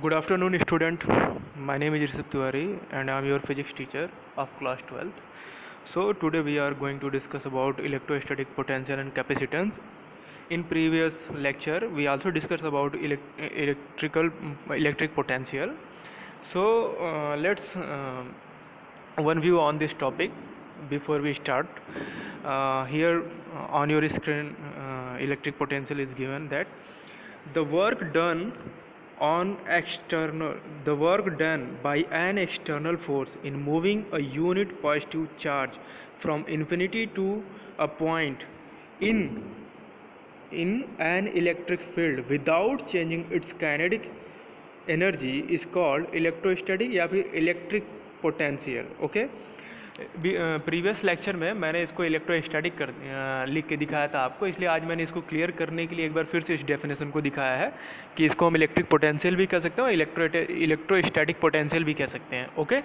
Good afternoon, student. My name is Rishabh Tiwari, and I am your physics teacher of class 12th. So today we are going to discuss about electrostatic potential and capacitance. In previous lecture, we also discussed about electric potential. So let's one view on this topic before we start. Here on your screen, electric potential is given that the work done on external the work done by an external force in moving a unit positive charge from infinity to a point in an electric field without changing its kinetic energy is called electrostatic या फिर electric potential. Okay, previous lecture में मैंने इसको electrostatic लिख के दिखाया था आपको, इसलिए आज मैंने इसको क्लियर करने के लिए एक बार फिर से इस डेफिनेशन को दिखाया है कि इसको हम इलेक्ट्रिक पोटेंशियल भी कह सकते हैं और इलेक्ट्रोस्टैटिक पोटेंशियल भी कह सकते हैं। ओके,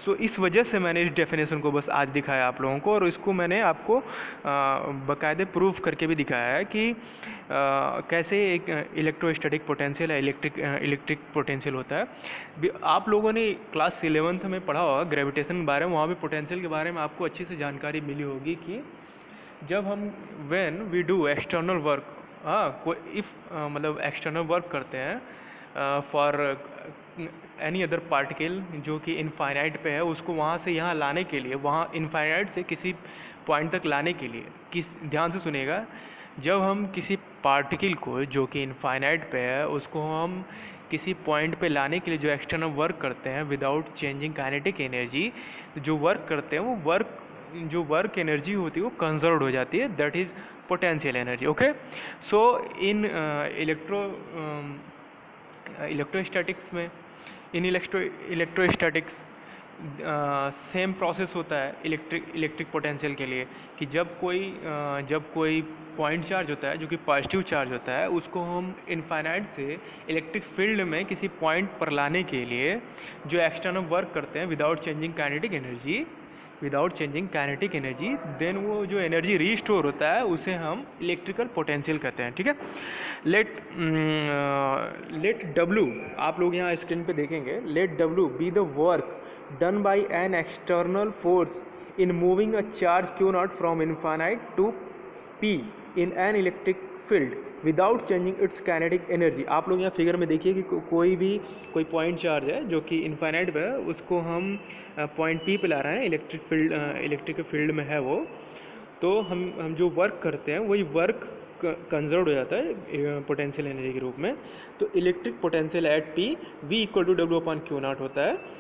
सो इस वजह से मैंने इस डेफिनेशन को बस आज दिखाया आप लोगों को, और इसको मैंने आपको बाकायदे प्रूफ करके भी दिखाया है कि कैसे एक इलेक्ट्रोस्टैटिक पोटेंशियल या इलेक्ट्रिक पोटेंशियल होता है। आप लोगों ने क्लास 11th में पढ़ा होगा ग्रेविटेशन के बारे में, वहाँ भी पोटेंशियल के बारे में आपको अच्छी से जानकारी मिली होगी कि जब हम when we do external work, कोई इफ़ मतलब एक्सटर्नल वर्क करते हैं फॉर एनी अदर पार्टिकल जो कि इनफाइनाइट पे है, उसको वहाँ से यहाँ लाने के लिए, वहाँ इनफाइनाइट से किसी पॉइंट तक लाने के लिए, ध्यान से सुनिएगा, जब हम किसी पार्टिकल को जो कि इनफाइनाइट पे है उसको हम किसी पॉइंट पे लाने के लिए जो एक्सटर्नल वर्क करते हैं विदाउट चेंजिंग काइनेटिक एनर्जी, जो वर्क करते हैं वो वर्क एनर्जी होती है वो कंजर्व हो जाती है, that is potential energy. Okay, so in electrostatics में, इन इलेक्ट्रोस्टैटिक्स सेम प्रोसेस होता है इलेक्ट्रिक पोटेंशियल के लिए कि जब कोई पॉइंट चार्ज होता है जो कि पॉजिटिव चार्ज होता है, उसको हम इनफाइनाइट से इलेक्ट्रिक फील्ड में किसी पॉइंट पर लाने के लिए जो एक्सटर्नल वर्क करते हैं without changing kinetic energy, then वो जो एनर्जी रीस्टोर होता है उसे हम इलेक्ट्रिकल पोटेंशियल कहते हैं। ठीक है, लेट डब्ल्यू, आप लोग यहाँ स्क्रीन पे देखेंगे, let W be the work done by an external force in moving a charge q naught from infinite to p in an electric field without changing its kinetic energy। आप लोग यहाँ figure में देखिए कि कोई point charge है जो कि इनफाइनाइट पे है, उसको हम पॉइंट p पे ला रहे हैं, इलेक्ट्रिक फील्ड में है वो, तो हम जो वर्क करते हैं वही वर्क कंजर्व हो जाता है पोटेंशियल एनर्जी के रूप में। तो electric potential at P v equal to W upon Q naught होता है।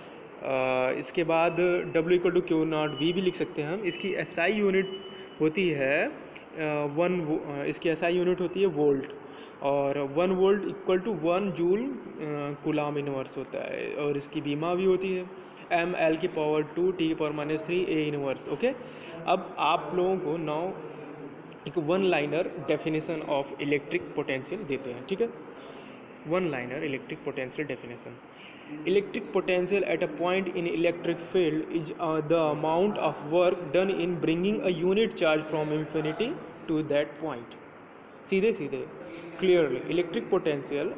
इसके बाद W equal to Q naught V भी लिख सकते हैं हम। इसकी SI यूनिट होती है इसकी SI यूनिट होती है वोल्ट, और 1 volt equal to 1 joule coulomb inverse होता है, और इसकी बीमा भी होती है ml की पावर 2 t की पावर -3 a इनवर्स। ओके, अब आप लोगों को नाउ एक one liner definition of electric potential देते हैं। ठीक है, one liner electric potential definition. Electric potential at a point in electric field is the amount of work done in bringing a unit charge from infinity to that point। सीधे clearly, electric potential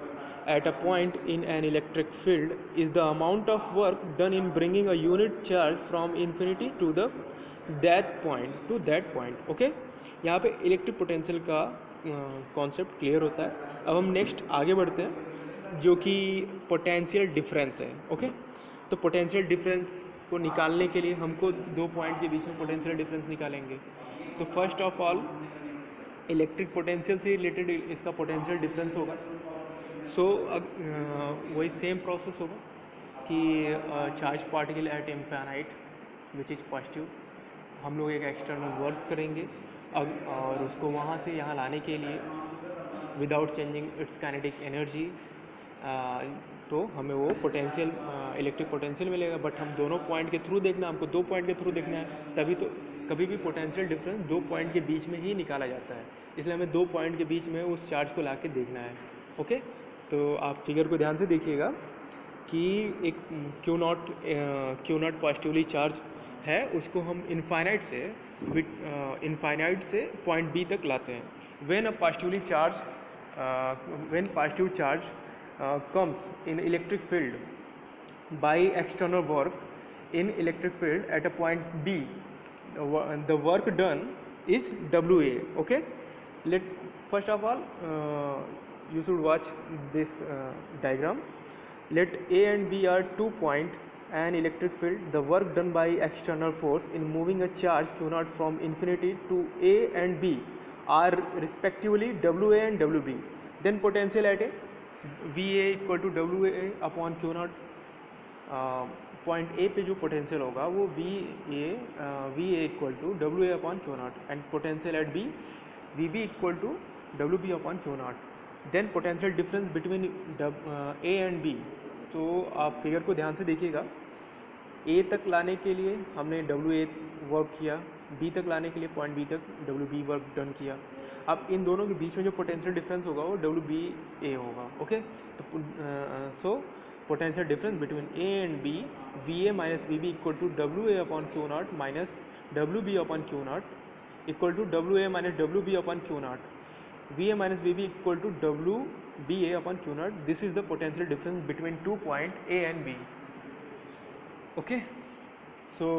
at a point in an electric field is the amount of work done in bringing a unit charge from infinity to that point। Okay, यहाँ पे electric potential का concept clear होता है। अब हम next आगे बढ़ते हैं जो कि पोटेंशियल डिफरेंस है। ओके, तो पोटेंशियल डिफरेंस को निकालने के लिए हमको दो पॉइंट के बीच में पोटेंशियल डिफरेंस निकालेंगे। तो first of all electric potential से रिलेटेड इसका पोटेंशियल डिफरेंस होगा। सो वही सेम प्रोसेस होगा कि charge particle at infinite which is positive, हम लोग एक एक्सटर्नल वर्क करेंगे और उसको वहाँ से यहाँ लाने के लिए without changing it's kinetic energy, तो हमें वो पोटेंशियल इलेक्ट्रिक पोटेंशियल मिलेगा। बट हम दोनों पॉइंट के थ्रू देखना, हमको दो पॉइंट के थ्रू देखना है, तभी तो कभी भी पोटेंशियल डिफरेंस दो पॉइंट के बीच में ही निकाला जाता है, इसलिए हमें दो पॉइंट के बीच में उस चार्ज को ला के देखना है। ओके, तो आप फिगर को ध्यान से देखिएगा कि एक क्यू नॉट पॉजिटिवली चार्ज है, उसको हम इनफाइनाइट से पॉइंट बी तक लाते हैं। When a positive charge comes in electric field by external work in electric field at a point B. The work done is WA. Okay, let first of all you should watch this diagram. Let A and B are 2 point and electric field. The work done by external force in moving a charge Q naught from infinity to A and B are respectively WA and WB. Then potential at A, VA equal to WA upon Q naught. Point A पे जो potential होगा वो V A equal to W A upon Q naught and potential at B V B equal to W B upon Q naught. Then potential difference between A and B. तो आप figure को ध्यान से देखिएगा, ए तक लाने के लिए हमने डब्ल्यू ए वर्क किया, बी तक लाने के लिए पॉइंट बी तक डब्ल्यू बी वर्क डन किया। अब इन दोनों के बीच में जो पोटेंशियल डिफरेंस होगा वो डब्ल्यू बी ए होगा। ओके, तो सो potential difference between A and B, VA minus VB equal to WA upon Q naught minus WB upon Q naught equal to WA minus WB upon Q naught. VA minus VB equal to WBA upon Q naught. This is the potential difference between 2 point A and B. Okay, so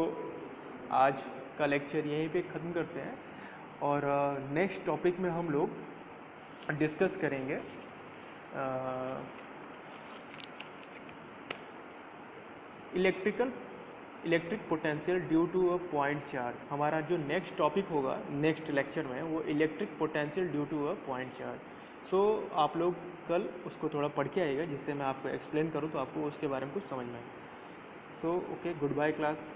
आज का lecture यहीं पे ख़त्म करते हैं और next topic में हम लोग डिस्कस करेंगे electric potential due to a point charge. हमारा जो नेक्स्ट टॉपिक होगा नेक्स्ट लेक्चर में वो electric potential due to a point charge. So आप लोग कल उसको थोड़ा पढ़ के आइएगा जिससे मैं आपको एक्सप्लेन करूँ तो आपको उसके बारे में कुछ समझ में आए। So okay, good bye class.